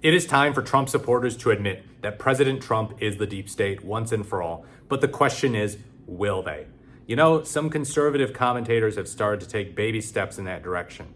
It is time for Trump supporters to admit that President Trump is the deep state once and for all. But the question is, will they? You know, some conservative commentators have started to take baby steps in that direction.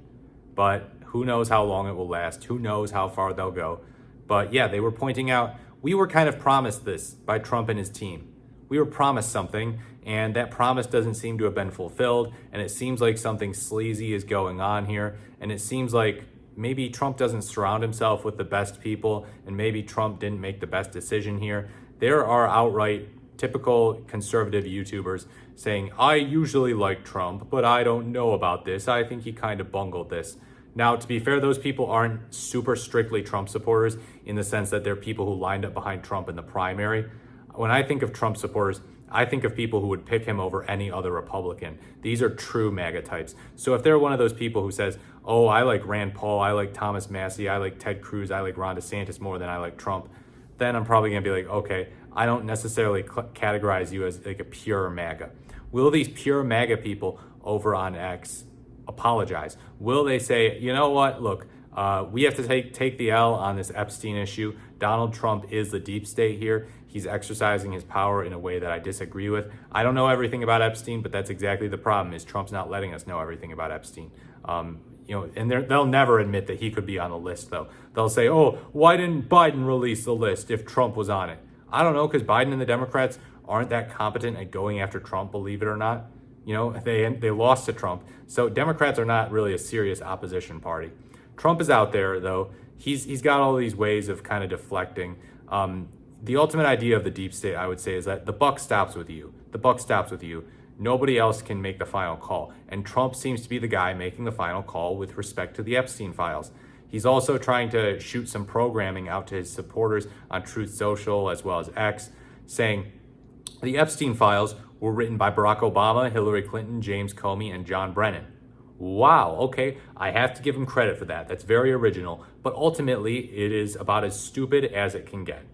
But who knows how long it will last? Who knows how far they'll go? But yeah, they were pointing out we were kind of promised this by Trump and his team. We were promised something, and that promise doesn't seem to have been fulfilled. And it seems like something sleazy is going on here. And it seems like maybe Trump doesn't surround himself with the best people, and maybe Trump didn't make the best decision here. There are outright typical conservative YouTubers saying, I usually like Trump, but I don't know about this. I think he kind of bungled this. Now, to be fair, those people aren't super strictly Trump supporters in the sense that they're people who lined up behind Trump in the primary. When I think of Trump supporters, I think of people who would pick him over any other Republican. These are true MAGA types. So if they're one of those people who says, oh, I like Rand Paul, I like Thomas Massie, I like Ted Cruz, I like Ron DeSantis more than I like Trump, then I'm probably gonna be like, okay, I don't necessarily categorize you as like a pure MAGA. Will these pure MAGA people over on X apologize? Will they say, you know what, look, we have to take the L on this Epstein issue. Donald Trump is the deep state here. He's exercising his power in a way that I disagree with. I don't know everything about Epstein, but that's exactly the problem, is Trump's not letting us know everything about Epstein. And they'll never admit that he could be on the list, though. They'll say, oh, why didn't Biden release the list if Trump was on it? I don't know, because Biden and the Democrats aren't that competent at going after Trump, believe it or not. You know, they lost to Trump. So Democrats are not really a serious opposition party. Trump is out there, though. He's got all these ways of kind of deflecting. The ultimate idea of the deep state, I would say, is that the buck stops with you. The buck stops with you. Nobody else can make the final call. And Trump seems to be the guy making the final call with respect to the Epstein files. He's also trying to shoot some programming out to his supporters on Truth Social as well as X, saying the Epstein files were written by Barack Obama, Hillary Clinton, James Comey, and John Brennan. Wow, okay, I have to give him credit for that. That's very original, but ultimately it is about as stupid as it can get.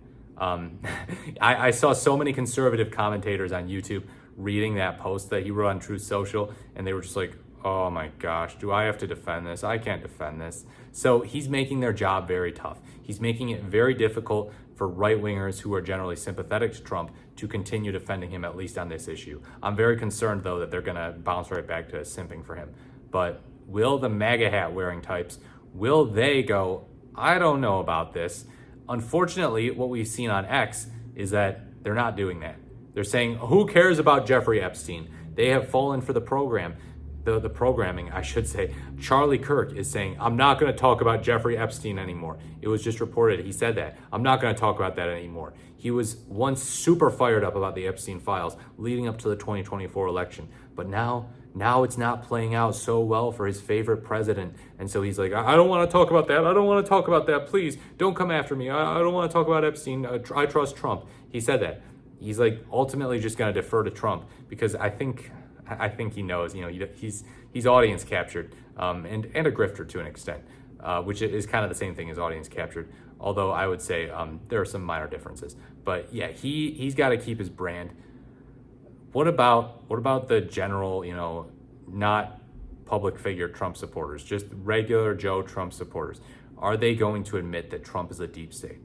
I saw so many conservative commentators on YouTube reading that post that he wrote on Truth Social, and they were just like, oh my gosh, do I have to defend this? I can't defend this. So he's making their job very tough. He's making it very difficult for right-wingers who are generally sympathetic to Trump to continue defending him, at least on this issue. I'm very concerned, though, that they're gonna bounce right back to simping for him. But will the MAGA hat wearing types, will they go, I don't know about this? Unfortunately, what we've seen on X is that they're not doing that. They're saying, who cares about Jeffrey Epstein? They have fallen for the program, the programming, I should say. Charlie Kirk is saying, I'm not going to talk about Jeffrey Epstein anymore. It was just reported, he said that. I'm not going to talk about that anymore. He was once super fired up about the Epstein files leading up to the 2024 election. But now it's not playing out so well for his favorite president. And so he's like, I don't want to talk about that. I don't want to talk about that. Please don't come after me. I don't want to talk about Epstein. I trust Trump. He said that. He's like ultimately just going to defer to Trump because I think he knows, you know, he's audience captured and a grifter to an extent, which is kind of the same thing as audience captured. Although I would say there are some minor differences. But yeah, he's got to keep his brand. What about the general, you know, not public figure Trump supporters, just regular Joe Trump supporters? Are they going to admit that Trump is a deep state?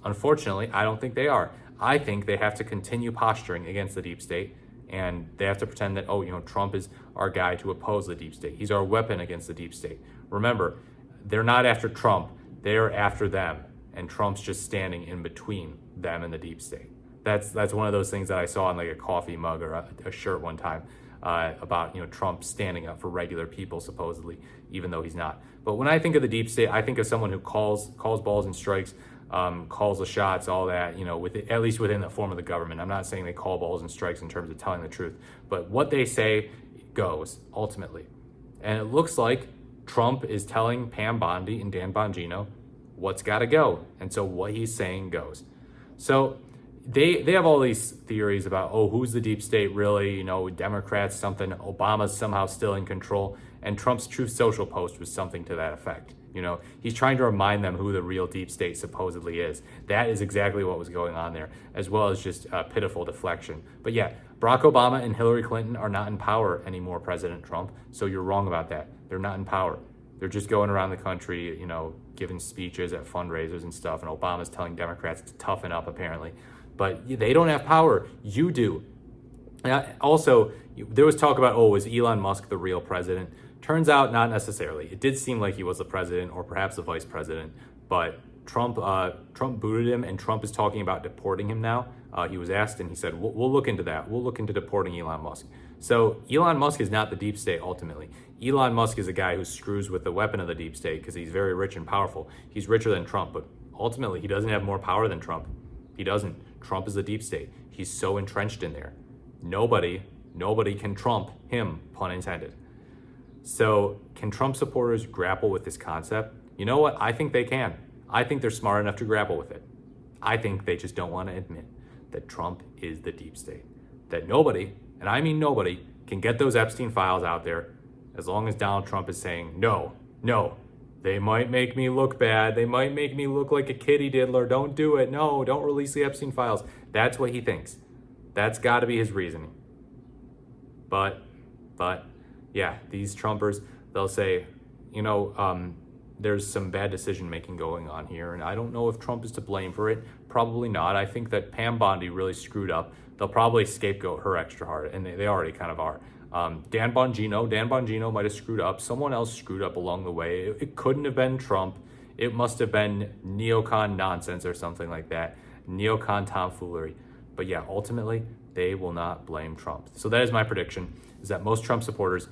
Unfortunately, I don't think they are. I think they have to continue posturing against the deep state, and they have to pretend that, oh, you know, Trump is our guy to oppose the deep state. He's our weapon against the deep state. Remember, they're not after Trump, they're after them, and Trump's just standing in between them and the deep state. That's one of those things that I saw on like a coffee mug or a shirt one time about, you know, Trump standing up for regular people supposedly, even though he's not. But when I think of the deep state, I think of someone who calls balls and strikes, calls the shots, all that, you know, at least within the form of the government. I'm not saying they call balls and strikes in terms of telling the truth, but what they say goes ultimately. And it looks like Trump is telling Pam Bondi and Dan Bongino what's got to go. And so what he's saying goes. So they have all these theories about, oh, who's the deep state really? You know, Democrats, something, Obama's somehow still in control. And Trump's Truth Social post was something to that effect. You know, he's trying to remind them who the real deep state supposedly is. That is exactly what was going on there, as well as just pitiful deflection. But yeah, Barack Obama and Hillary Clinton are not in power anymore, President Trump. So you're wrong about that. They're not in power. They're just going around the country, you know, giving speeches at fundraisers and stuff, and Obama's telling Democrats to toughen up apparently. But they don't have power. You do. Also, there was talk about, was Elon Musk the real president? Turns out not necessarily. It did seem like he was the president or perhaps the vice president, but Trump booted him, and Trump is talking about deporting him now. He was asked, and he said, we'll look into that. We'll look into deporting Elon Musk. So Elon Musk is not the deep state ultimately. Elon Musk is a guy who screws with the weapon of the deep state because he's very rich and powerful. He's richer than Trump, but ultimately he doesn't have more power than Trump. He doesn't. Trump is the deep state. He's so entrenched in there. Nobody can trump him, pun intended. So can Trump supporters grapple with this concept? You know what? I think they can. I think they're smart enough to grapple with it. I think they just don't want to admit that Trump is the deep state. That nobody, and I mean nobody, can get those Epstein files out there as long as Donald Trump is saying, no, they might make me look bad. They might make me look like a kitty diddler. Don't do it. No, don't release the Epstein files. That's what he thinks. That's got to be his reasoning. But yeah, these Trumpers, they'll say, there's some bad decision making going on here, and I don't know if Trump is to blame for it. Probably not. I think that Pam Bondi really screwed up. They'll probably scapegoat her extra hard, and they already kind of are. Dan Bongino might have screwed up. Someone else screwed up along the way. It couldn't have been Trump. It must have been neocon nonsense or something like that. Neocon tomfoolery. But yeah, ultimately, they will not blame Trump. So that is my prediction, is that most Trump supporters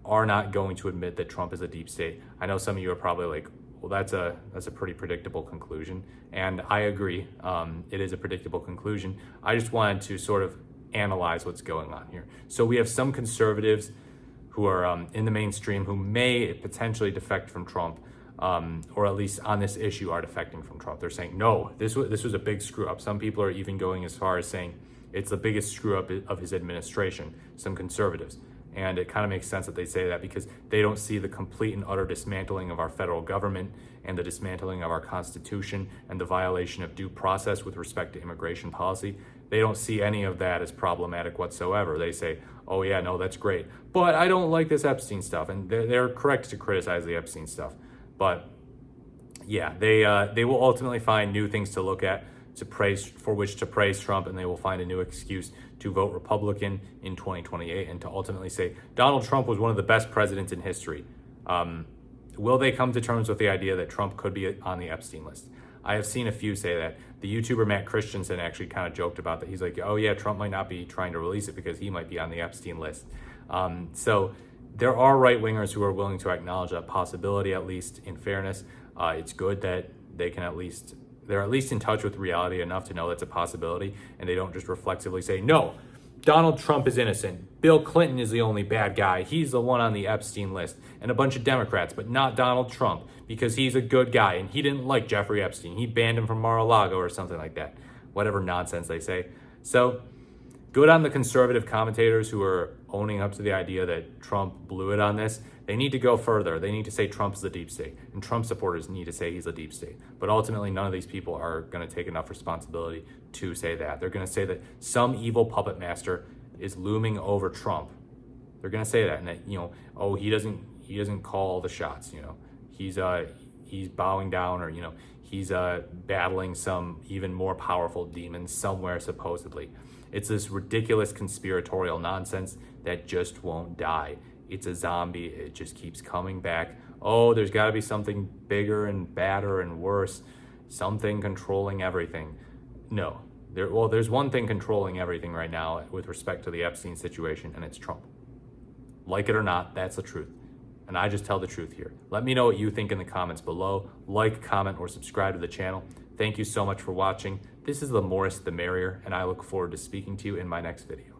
are not going to admit that Trump is a deep state. I know some of you are probably like, well, that's a pretty predictable conclusion. And I agree, it is a predictable conclusion. I just wanted to sort of analyze what's going on here. So we have some conservatives who are in the mainstream who may potentially defect from Trump, or at least on this issue are defecting from Trump. They're saying, no, this was a big screw up. Some people are even going as far as saying it's the biggest screw up of his administration, some conservatives. And it kind of makes sense that they say that because they don't see the complete and utter dismantling of our federal government and the dismantling of our Constitution and the violation of due process with respect to immigration policy. They don't see any of that as problematic whatsoever. They say, oh yeah, no, that's great. But I don't like this Epstein stuff. And they're correct to criticize the Epstein stuff. But yeah, they will ultimately find new things to look at, for which to praise Trump, and they will find a new excuse to vote Republican in 2028 and to ultimately say Donald Trump was one of the best presidents in history. Will they come to terms with the idea that Trump could be on the Epstein list? I have seen a few say that. The YouTuber Matt Christensen actually kind of joked about that. He's like, oh yeah, Trump might not be trying to release it because he might be on the Epstein list. So there are right-wingers who are willing to acknowledge that possibility, at least in fairness. It's good that they're at least in touch with reality enough to know that's a possibility, and they don't just reflexively say, no, Donald Trump is innocent. Bill Clinton is the only bad guy. He's the one on the Epstein list, and a bunch of Democrats, but not Donald Trump because he's a good guy and he didn't like Jeffrey Epstein. He banned him from Mar-a-Lago or something like that. Whatever nonsense they say. So good on the conservative commentators who are owning up to the idea that Trump blew it on this. They need to go further. They need to say Trump's the deep state, and Trump supporters need to say he's a deep state. But ultimately, none of these people are going to take enough responsibility to say that. They're going to say that some evil puppet master is looming over Trump. They're going to say that, and that, he doesn't call the shots. He's bowing down, or he's battling some even more powerful demon somewhere supposedly. It's this ridiculous conspiratorial nonsense that just won't die. It's a zombie. It just keeps coming back. Oh, there's got to be something bigger and badder and worse. Something controlling everything. No. There's one thing controlling everything right now with respect to the Epstein situation, and it's Trump. Like it or not, that's the truth. And I just tell the truth here. Let me know what you think in the comments below. Like, comment, or subscribe to the channel. Thank you so much for watching. This is the Morris the Merrier, and I look forward to speaking to you in my next video.